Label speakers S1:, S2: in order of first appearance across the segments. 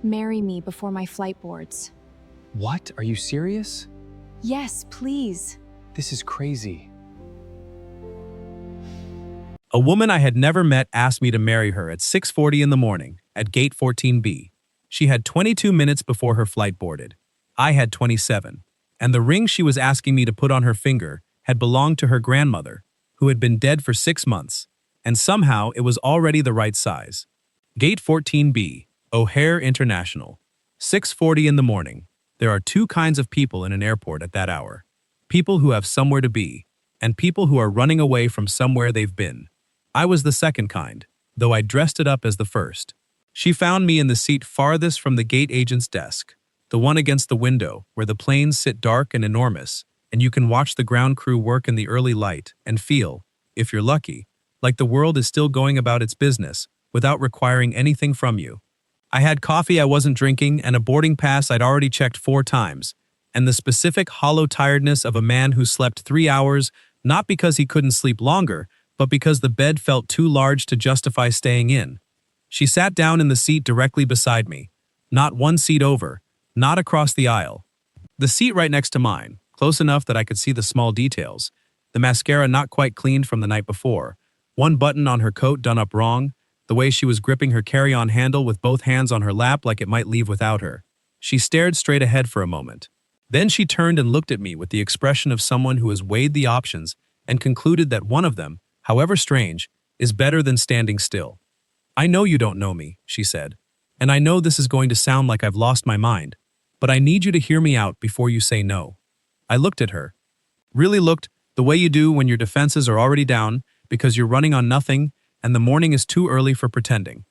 S1: Marry me before my flight boards.
S2: What? Are you serious?
S1: Yes, please.
S2: This is crazy.
S3: A woman I had never met asked me to marry her at 6:40 in the morning at gate 14B. She had 22 minutes before her flight boarded. I had 27, and the ring she was asking me to put on her finger had belonged to her grandmother, who had been dead for 6 months, and somehow it was already the right size. Gate 14B, O'Hare International. 6:40 in the morning. There are two kinds of people in an airport at that hour. People who have somewhere to be, and people who are running away from somewhere they've been. I was the second kind, though I dressed it up as the first. She found me in the seat farthest from the gate agent's desk, the one against the window where the planes sit dark and enormous, and you can watch the ground crew work in the early light and feel, if you're lucky, like the world is still going about its business without requiring anything from you. I had coffee I wasn't drinking and a boarding pass I'd already checked 4 times, and the specific hollow tiredness of a man who slept 3 hours, not because he couldn't sleep longer, but because the bed felt too large to justify staying in. She sat down in the seat directly beside me, not one seat over, not across the aisle. The seat right next to mine, close enough that I could see the small details, the mascara not quite cleaned from the night before, one button on her coat done up wrong, the way she was gripping her carry-on handle with both hands on her lap like it might leave without her. She stared straight ahead for a moment. Then she turned and looked at me with the expression of someone who has weighed the options and concluded that one of them, however strange, is better than standing still. "I know you don't know me," she said, "and I know this is going to sound like I've lost my mind, but I need you to hear me out before you say no." I looked at her. Really looked, the way you do when your defenses are already down because you're running on nothing and the morning is too early for pretending.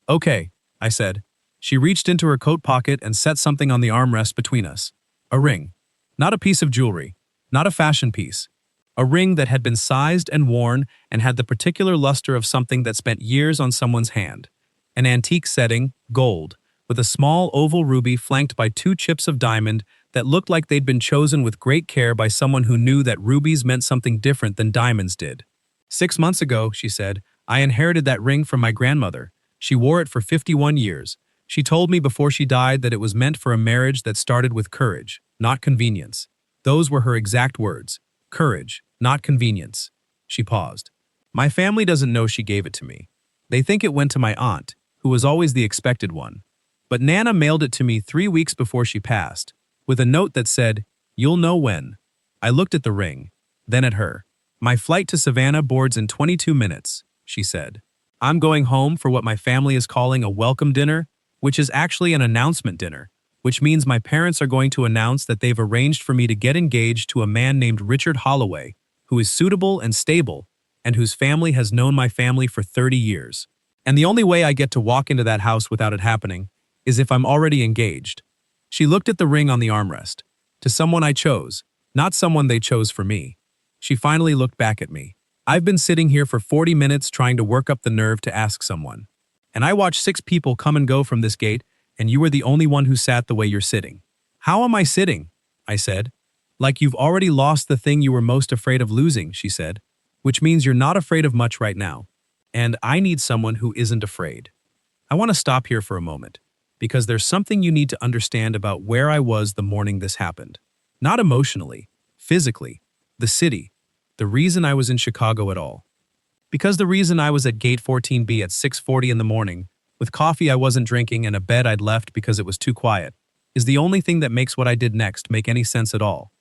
S3: "Okay," I said. She reached into her coat pocket and set something on the armrest between us. A ring. Not a piece of jewelry. Not a fashion piece. A ring that had been sized and worn and had the particular luster of something that spent years on someone's hand. An antique setting, gold, with a small oval ruby flanked by 2 chips of diamond that looked like they'd been chosen with great care by someone who knew that rubies meant something different than diamonds did. 6 months ago, she said, I inherited that ring from my grandmother. She wore it for 51 years. She told me before she died that it was meant for a marriage that started with courage, not convenience. Those were her exact words. Courage, not convenience. She paused. My family doesn't know she gave it to me. They think it went to my aunt, who was always the expected one. But Nana mailed it to me 3 weeks before she passed, with a note that said, "You'll know when." I looked at the ring, then at her. "My flight to Savannah boards in 22 minutes, she said. "I'm going home for what my family is calling a welcome dinner, which is actually an announcement dinner, which means my parents are going to announce that they've arranged for me to get engaged to a man named Richard Holloway, who is suitable and stable, and whose family has known my family for 30 years. And the only way I get to walk into that house without it happening is if I'm already engaged." She looked at the ring on the armrest. To someone I chose, not someone they chose for me. She finally looked back at me. I've been sitting here for 40 minutes trying to work up the nerve to ask someone. And I watched 6 people come and go from this gate, and you were the only one who sat the way you're sitting. "How am I sitting?" I said. "Like you've already lost the thing you were most afraid of losing," she said, "which means you're not afraid of much right now. And I need someone who isn't afraid." I want to stop here for a moment, because there's something you need to understand about where I was the morning this happened. Not emotionally, physically, the city, the reason I was in Chicago at all. Because the reason I was at gate 14B at 6:40 in the morning, with coffee I wasn't drinking and a bed I'd left because it was too quiet, is the only thing that makes what I did next make any sense at all.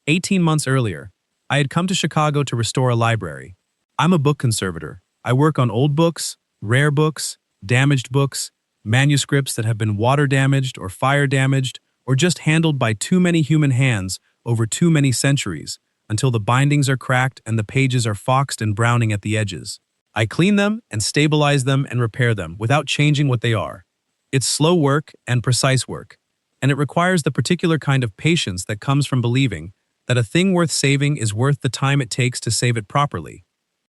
S3: 18 months earlier, I had come to Chicago to restore a library. I'm a book conservator. I work on old books, rare books, damaged books, manuscripts that have been water damaged or fire damaged or just handled by too many human hands over too many centuries until the bindings are cracked and the pages are foxed and browning at the edges. I clean them and stabilize them and repair them without changing what they are. It's slow work and precise work, and it requires the particular kind of patience that comes from believing that a thing worth saving is worth the time it takes to save it properly.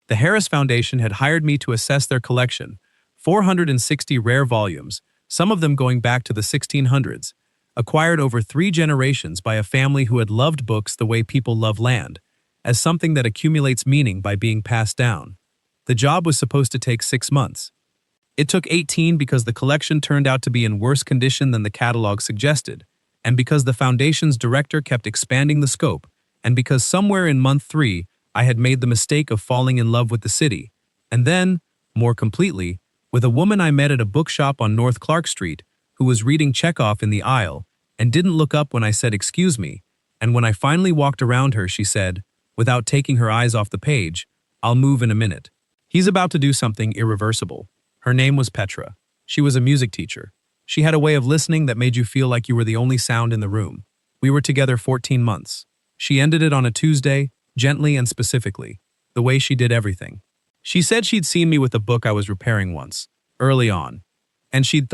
S3: The Harris Foundation had hired me to assess their collection, 460 rare volumes, some of them going back to the 1600s, acquired over 3 generations by a family who had loved books the way people love land, as something that accumulates meaning by being passed down. The job was supposed to take 6 months. It took 18 because the collection turned out to be in worse condition than the catalog suggested, and because the foundation's director kept expanding the scope, and because somewhere in month 3, I had made the mistake of falling in love with the city, and then, more completely, with a woman I met at a bookshop on North Clark Street who was reading Chekhov in the aisle and didn't look up when I said excuse me, and when I finally walked around her she said, without taking her eyes off the page, "I'll move in a minute." He's about to do something irreversible. Her name was Petra. She was a music teacher. She had a way of listening that made you feel like you were the only sound in the room. We were together 14 months. She ended it on a Tuesday, gently and specifically, the way she did everything. She said she'd seen me with a book I was repairing once, early on, and she'd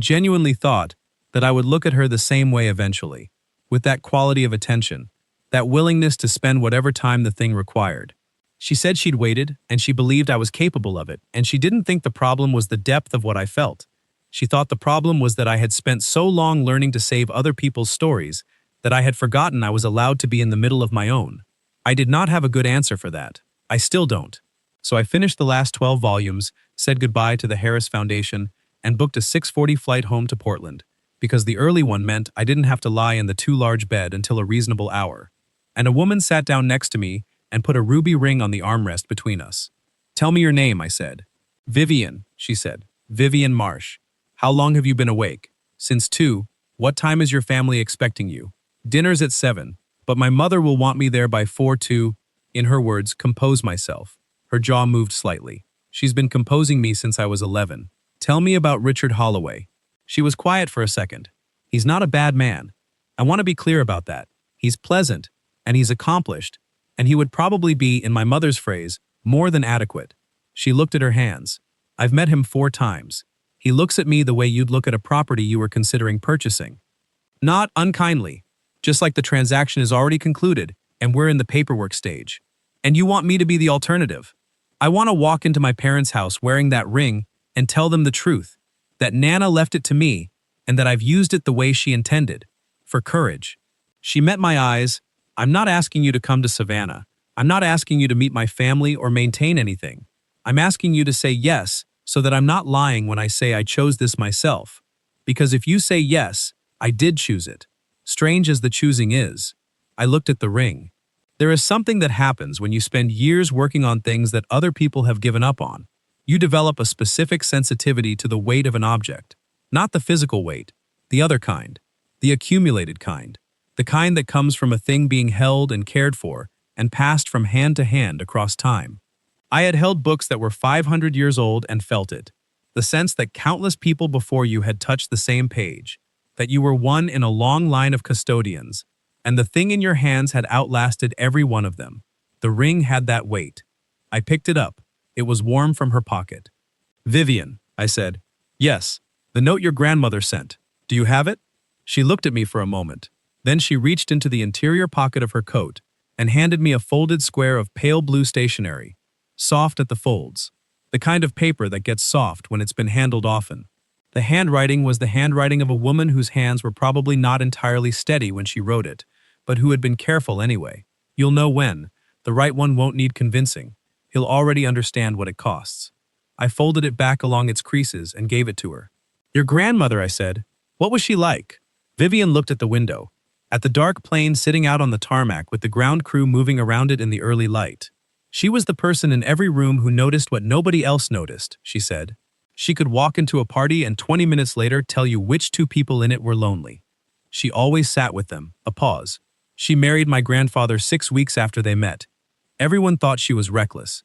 S3: genuinely thought that I would look at her the same way eventually, with that quality of attention, that willingness to spend whatever time the thing required. She said she'd waited, and she believed I was capable of it, and she didn't think the problem was the depth of what I felt. She thought the problem was that I had spent so long learning to save other people's stories that I had forgotten I was allowed to be in the middle of my own. I did not have a good answer for that. I still don't. So I finished the last 12 volumes, said goodbye to the Harris Foundation, and booked a 6:40 flight home to Portland, because the early one meant I didn't have to lie in the too large bed until a reasonable hour. And a woman sat down next to me and put a ruby ring on the armrest between us. "Tell me your name," I said. "Vivian," she said. "Vivian Marsh. How long have you been awake?" "Since 2. What time is your family expecting you?" "Dinner's at 7, but my mother will want me there by 4 to," in her words, "compose myself." Her jaw moved slightly. "She's been composing me since I was 11. Tell me about Richard Holloway." She was quiet for a second. "He's not a bad man. I want to be clear about that. He's pleasant, and he's accomplished, and he would probably be, in my mother's phrase, more than adequate." She looked at her hands. "I've met him 4 times. He looks at me the way you'd look at a property you were considering purchasing. Not unkindly, just like the transaction is already concluded and we're in the paperwork stage. And you want me to be the alternative. I want to walk into my parents' house wearing that ring and tell them the truth, that Nana left it to me and that I've used it the way she intended, for courage." She met my eyes. "I'm not asking you to come to Savannah. I'm not asking you to meet my family or maintain anything. I'm asking you to say yes so that I'm not lying when I say I chose this myself. Because if you say yes, I did choose it. Strange as the choosing is." I looked at the ring. There is something that happens when you spend years working on things that other people have given up on. You develop a specific sensitivity to the weight of an object. Not the physical weight, the other kind, the accumulated kind, the kind that comes from a thing being held and cared for and passed from hand to hand across time. I had held books that were 500 years old and felt it. The sense that countless people before you had touched the same page, that you were one in a long line of custodians, and the thing in your hands had outlasted every one of them. The ring had that weight. I picked it up. It was warm from her pocket. "Vivian," I said. "Yes, the note your grandmother sent. Do you have it?" She looked at me for a moment. Then she reached into the interior pocket of her coat and handed me a folded square of pale blue stationery, soft at the folds, the kind of paper that gets soft when it's been handled often. The handwriting was the handwriting of a woman whose hands were probably not entirely steady when she wrote it, but who had been careful anyway. "You'll know when. The right one won't need convincing. He'll already understand what it costs." I folded it back along its creases and gave it to her. "Your grandmother," I said. "What was she like?" Vivian looked at the window, at the dark plane sitting out on the tarmac with the ground crew moving around it in the early light. "She was the person in every room who noticed what nobody else noticed," she said. "She could walk into a party and 20 minutes later tell you which 2 people in it were lonely. She always sat with them." A pause. "She married my grandfather 6 weeks after they met. Everyone thought she was reckless.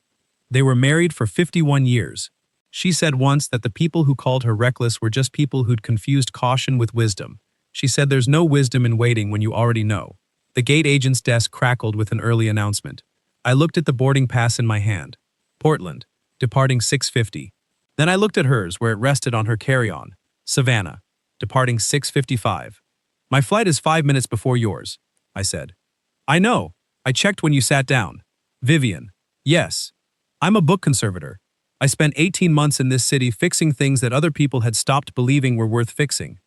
S3: They were married for 51 years. She said once that the people who called her reckless were just people who'd confused caution with wisdom. She said there's no wisdom in waiting when you already know." The gate agent's desk crackled with an early announcement. I looked at the boarding pass in my hand. Portland, departing 6:50. Then I looked at hers where it rested on her carry-on. Savannah, departing 6:55. "My flight is 5 minutes before yours," I said. "I know. I checked when you sat down." Vivian, "Yes. I'm a book conservator. I spent 18 months in this city fixing things that other people had stopped believing were worth fixing.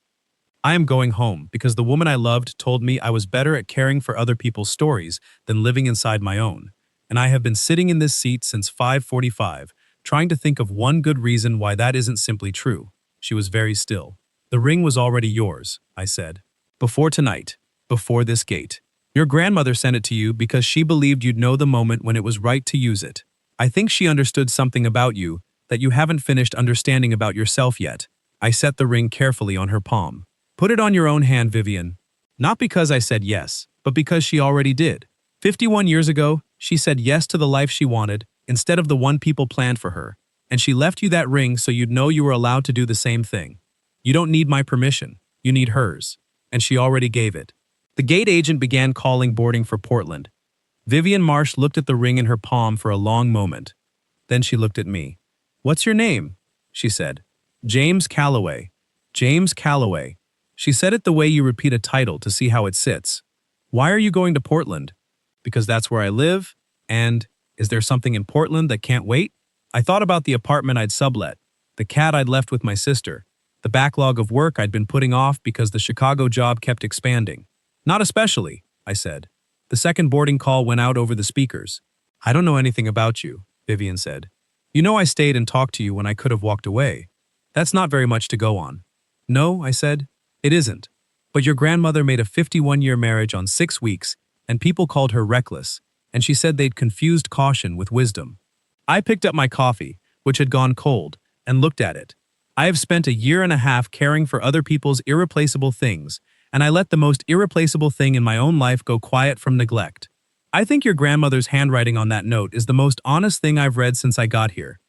S3: I am going home because the woman I loved told me I was better at caring for other people's stories than living inside my own, and I have been sitting in this seat since 5:45, trying to think of one good reason why that isn't simply true. She was very still. The ring was already yours, I said. Before tonight. Before this gate. Your grandmother sent it to you because she believed you'd know the moment when it was right to use it. I think she understood something about you that you haven't finished understanding about yourself yet. I set the ring carefully on her palm. Put it on your own hand, Vivian. Not because I said yes, but because she already did. 51 years ago, she said yes to the life she wanted instead of the one people planned for her, and she left you that ring so you'd know you were allowed to do the same thing. You don't need my permission, you need hers, and she already gave it. The gate agent began calling boarding for Portland. Vivian Marsh looked at the ring in her palm for a long moment. Then she looked at me. "What's your name?" she said. "James Calloway. James Calloway." She said it the way you repeat a title to see how it sits. "Why are you going to Portland?" "Because that's where I live, and is there something in Portland that can't wait?" I thought about the apartment I'd sublet, the cat I'd left with my sister, the backlog of work I'd been putting off because the Chicago job kept expanding. "Not especially," I said. The second boarding call went out over the speakers. "I don't know anything about you," Vivian said. "You know I stayed and talked to you when I could have walked away. That's not very much to go on." "No," I said, "it isn't. But your grandmother made a 51-year marriage on 6 weeks, and people called her reckless, and she said they'd confused caution with wisdom." I picked up my coffee, which had gone cold, and looked at it. I have spent a year and a half caring for other people's irreplaceable things, and I let the most irreplaceable thing in my own life go quiet from neglect. I think your grandmother's handwriting on that note is the most honest thing I've read since I got here.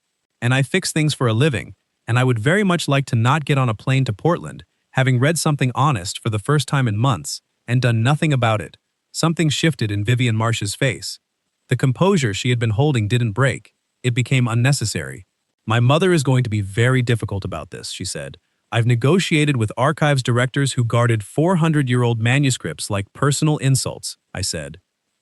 S3: And I fix things for a living, and I would very much like to not get on a plane to Portland, having read something honest for the first time in months, and done nothing about it. Something shifted in Vivian Marsh's face. The composure she had been holding didn't break. It became unnecessary. "My mother is going to be very difficult about this," she said. "I've negotiated with archives directors who guarded 400-year-old manuscripts like personal insults," I said.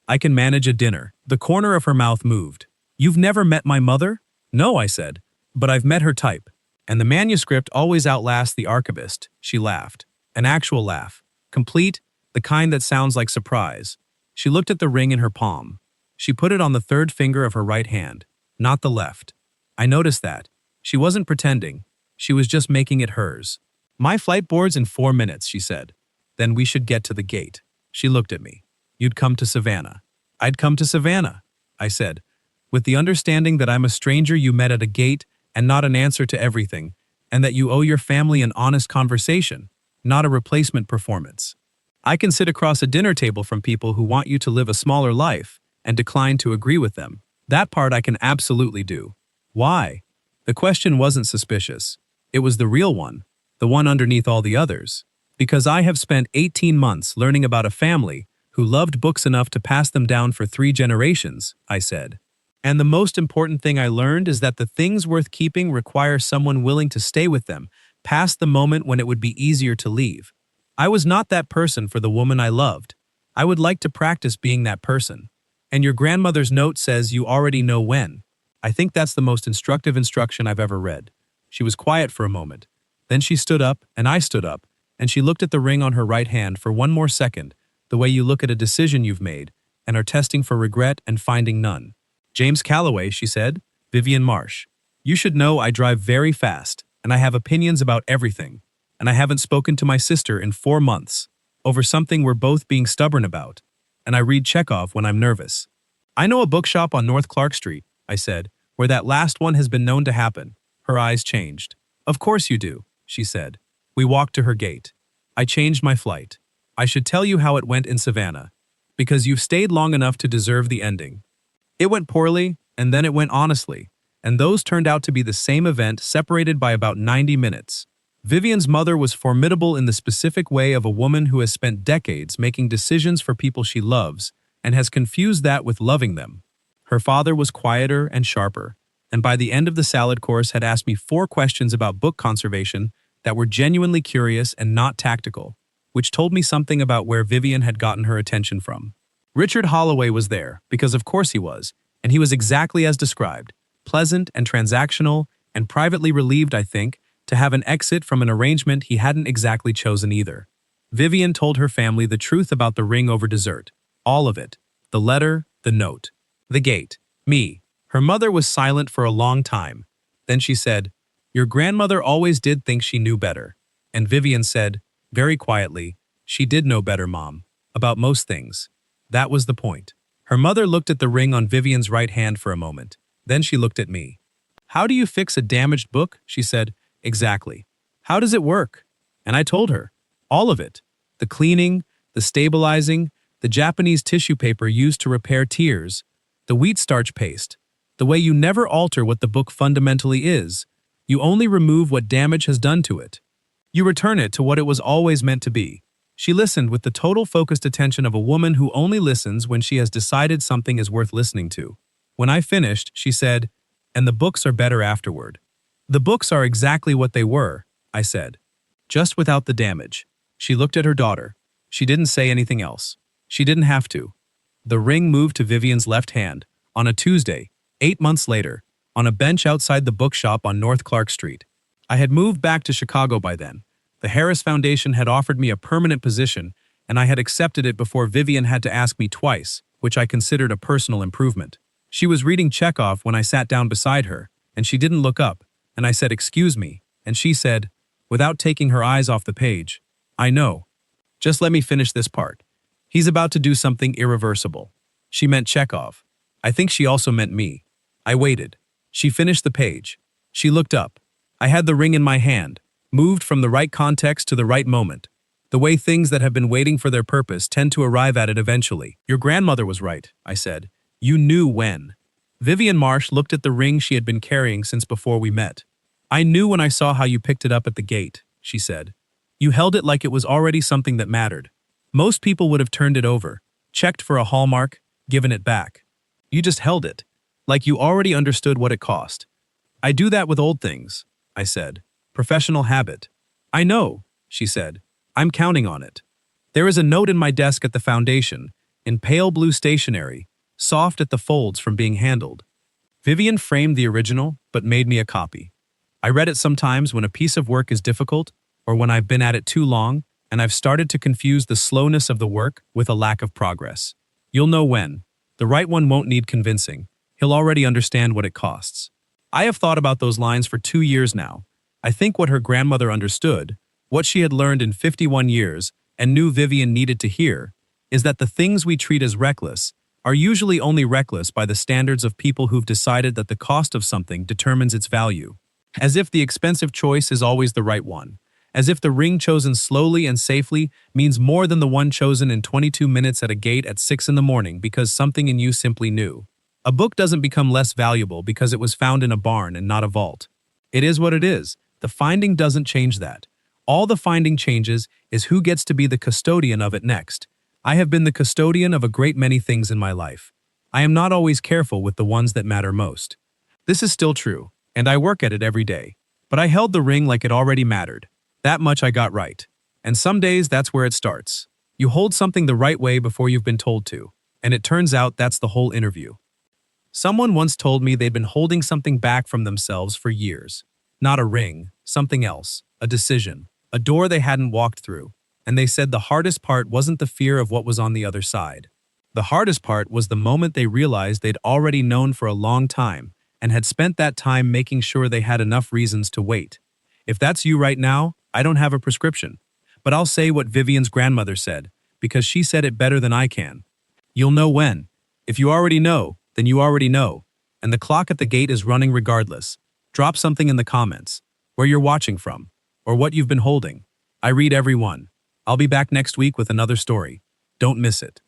S3: "I can manage a dinner." The corner of her mouth moved. "You've never met my mother?" "No," I said, "but I've met her type. And the manuscript always outlasts the archivist." She laughed. An actual laugh. Complete, the kind that sounds like surprise. She looked at the ring in her palm. She put it on the third finger of her right hand, not the left. I noticed that. She wasn't pretending. She was just making it hers. "My flight board's in 4 minutes," she said. "Then we should get to the gate." She looked at me. "You'd come to Savannah." "I'd come to Savannah," I said, "with the understanding that I'm a stranger you met at a gate and not an answer to everything, and that you owe your family an honest conversation, not a replacement performance. I can sit across a dinner table from people who want you to live a smaller life and decline to agree with them. That part I can absolutely do." "Why?" The question wasn't suspicious. It was the real one, the one underneath all the others. "Because I have spent 18 months learning about a family who loved books enough to pass them down for 3 generations, I said. "And the most important thing I learned is that the things worth keeping require someone willing to stay with them, past the moment when it would be easier to leave. I was not that person for the woman I loved. I would like to practice being that person. And your grandmother's note says you already know when. I think that's the most instructive instruction I've ever read." She was quiet for a moment. Then she stood up, and I stood up, and she looked at the ring on her right hand for one more second, the way you look at a decision you've made, and are testing for regret and finding none. "James Calloway," she said. "Vivian Marsh. You should know I drive very fast, and I have opinions about everything, and I haven't spoken to my sister in 4 months, over something we're both being stubborn about, and I read Chekhov when I'm nervous. I know a bookshop on North Clark Street," I said, "where that last one has been known to happen." Her eyes changed. "Of course you do," she said. We walked to her gate. "I changed my flight. I should tell you how it went in Savannah, because you've stayed long enough to deserve the ending. It went poorly, and then it went honestly, and those turned out to be the same event separated by about 90 minutes. Vivian's mother was formidable in the specific way of a woman who has spent decades making decisions for people she loves and has confused that with loving them. Her father was quieter and sharper, and by the end of the salad course had asked me 4 questions about book conservation that were genuinely curious and not tactical, which told me something about where Vivian had gotten her attention from. Richard Holloway was there, because of course he was, and he was exactly as described, pleasant and transactional, and privately relieved, I think, to have an exit from an arrangement he hadn't exactly chosen either. Vivian told her family the truth about the ring over dessert. All of it. The letter, the note, the gate, me, Her mother was silent for a long time. Then she said, "Your grandmother always did think she knew better." And Vivian said, very quietly, "She did know better, Mom, about most things." That was the point. Her mother looked at the ring on Vivian's right hand for a moment. Then she looked at me. "How do you fix a damaged book?" she said. "Exactly. How does it work?" And I told her. All of it. The cleaning, the stabilizing, the Japanese tissue paper used to repair tears, the wheat starch paste, the way you never alter what the book fundamentally is. You only remove what damage has done to it. You return it to what it was always meant to be. She listened with the total focused attention of a woman who only listens when she has decided something is worth listening to. When I finished, she said, "And the books are better afterward." "The books are exactly what they were," I said. "Just without the damage." She looked at her daughter. She didn't say anything else. She didn't have to. The ring moved to Vivian's left hand, on a Tuesday, 8 months later, on a bench outside the bookshop on North Clark Street. I had moved back to Chicago by then. The Harris Foundation had offered me a permanent position, and I had accepted it before Vivian had to ask me twice, which I considered a personal improvement. She was reading Chekhov when I sat down beside her, and she didn't look up, and I said, "Excuse me," and she said, without taking her eyes off the page, "I know. Just let me finish this part. He's about to do something irreversible." She meant Chekhov. I think she also meant me. I waited. She finished the page. She looked up. I had the ring in my hand, moved from the right context to the right moment. The way things that have been waiting for their purpose tend to arrive at it eventually. "Your grandmother was right," I said. "You knew when." Vivian Marsh looked at the ring she had been carrying since before we met. "I knew when I saw how you picked it up at the gate," she said. "You held it like it was already something that mattered. Most people would have turned it over, checked for a hallmark, given it back. You just held it, like you already understood what it cost." "I do that with old things," I said. "Professional habit." "I know," she said. "I'm counting on it. There is a note in my desk at the foundation, in pale blue stationery, soft at the folds from being handled. Vivian framed the original, but made me a copy. I read it sometimes when a piece of work is difficult, or when I've been at it too long, and I've started to confuse the slowness of the work with a lack of progress. You'll know when. The right one won't need convincing. He'll already understand what it costs. I have thought about those lines for 2 years now. I think what her grandmother understood, what she had learned in 51 years and knew Vivian needed to hear, is that the things we treat as reckless are usually only reckless by the standards of people who've decided that the cost of something determines its value. As if the expensive choice is always the right one. As if the ring chosen slowly and safely means more than the one chosen in 22 minutes at a gate at 6 in the morning because something in you simply knew. A book doesn't become less valuable because it was found in a barn and not a vault. It is what it is. The finding doesn't change that. All the finding changes is who gets to be the custodian of it next. I have been the custodian of a great many things in my life. I am not always careful with the ones that matter most. This is still true, and I work at it every day. But I held the ring like it already mattered. That much I got right. And some days that's where it starts. You hold something the right way before you've been told to, and it turns out that's the whole interview. Someone once told me they'd been holding something back from themselves for years. Not a ring, something else, a decision, a door they hadn't walked through. And they said the hardest part wasn't the fear of what was on the other side. The hardest part was the moment they realized they'd already known for a long time and had spent that time making sure they had enough reasons to wait. If that's you right now, I don't have a prescription. But I'll say what Vivian's grandmother said, because she said it better than I can. You'll know when. If you already know, then you already know. And the clock at the gate is running regardless. Drop something in the comments, where you're watching from, or what you've been holding. I read every one. I'll be back next week with another story. Don't miss it.